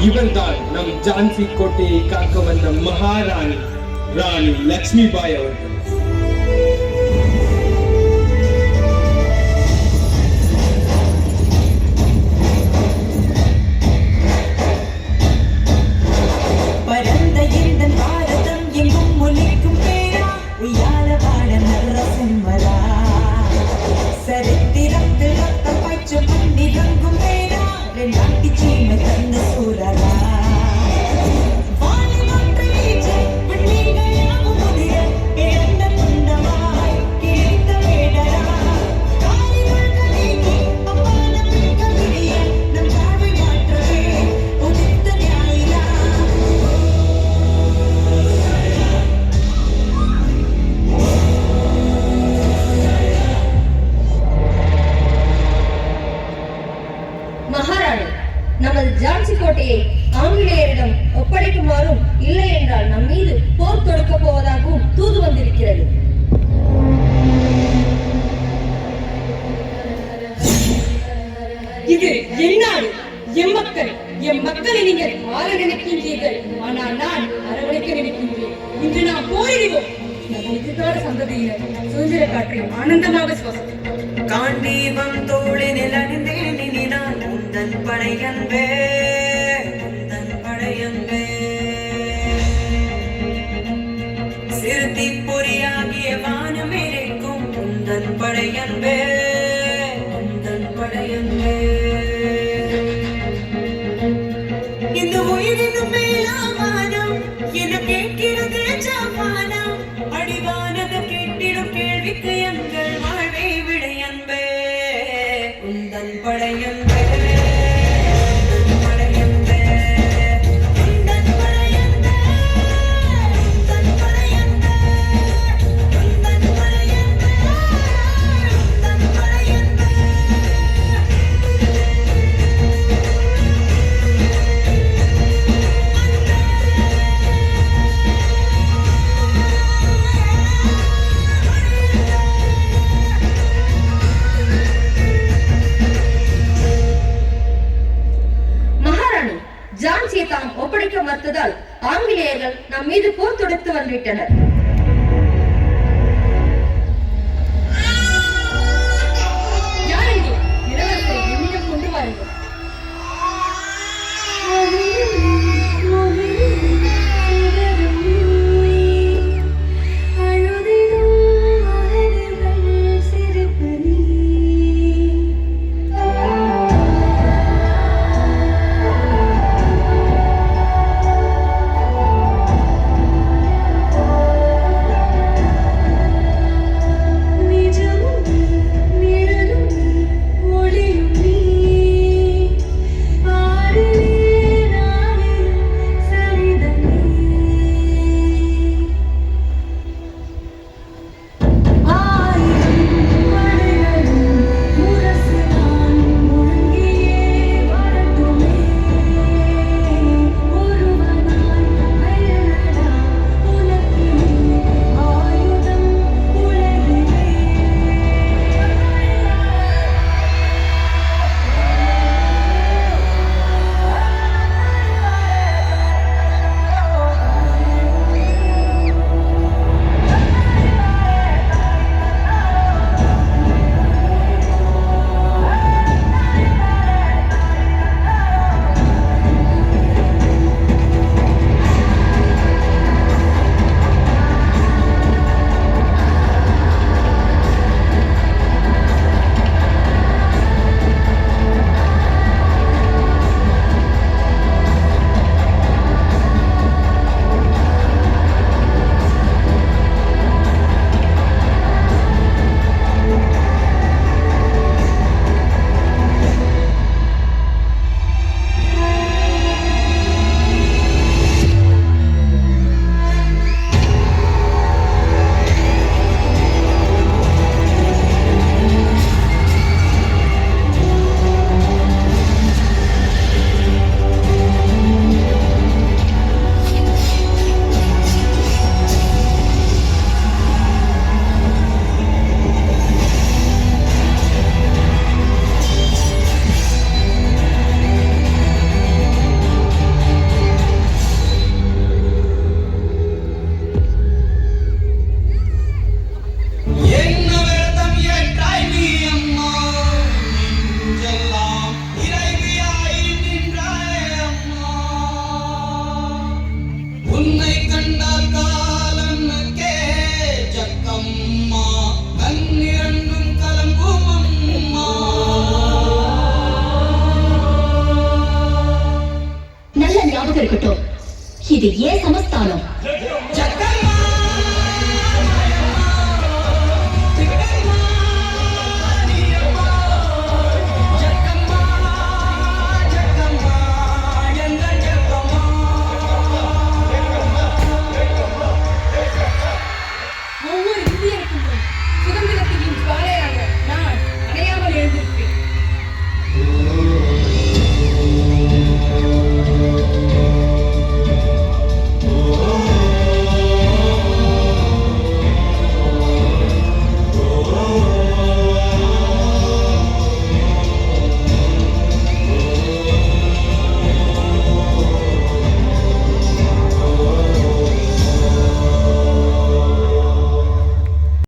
இவள்தான் நம் ஜான்சி கோட்டையை காக்க வந்த மகாராணி ராணி லக்ஷ்மிபாய் அவர்கள். மகாராணி, நமது ஜான்சி கோட்டையை ஆங்கிலேயரிடம் ஒப்படைக்குமாறும் இல்லை என்றால் நம் மீது போர் தொடுக்க போவதாகவும் தூது வந்திருக்கிறது. இது என் நாடு, என் மக்கள். என் மக்களை நீங்கள் ஆள நினைக்கின்றீர்கள், ஆனால் நான் அரவணைக்க நினைக்கின்றேன். இன்று நாம் போரிடுவோம். நம் எதிர்கால சந்ததியினர் சுதந்திர காற்றை ஆனந்தமாக சுவாசிப்போம். காண்டீபம் தோளினில் அணிந்தேன் இனி நான் உந்தன் படையன்பே, உந்தன் படையன்பே. சிறுத்தி பொறியாகிய வானம் இருக்கும் உந்தன் படையன்பே, உந்தன் படையன்பே. இந்த உயிரினும் மேலாவானம் என கேட்கிறது ஜாவானம். அடிவானது கேட்டிடும் கேள்விக்கு எங்கள் வாழ்வை விடையன்பே, உந்தன் படையன்பே. ஜான்சியை தாம் ஒப்படைக்க மறுத்ததால் ஆங்கிலேயர்கள் நம் மீது போர் தொடுத்து வந்துவிட்டனர். கொண்டு வாருங்கள். இருக்கட்டும், இது ஏன் சமஸ்தானம்.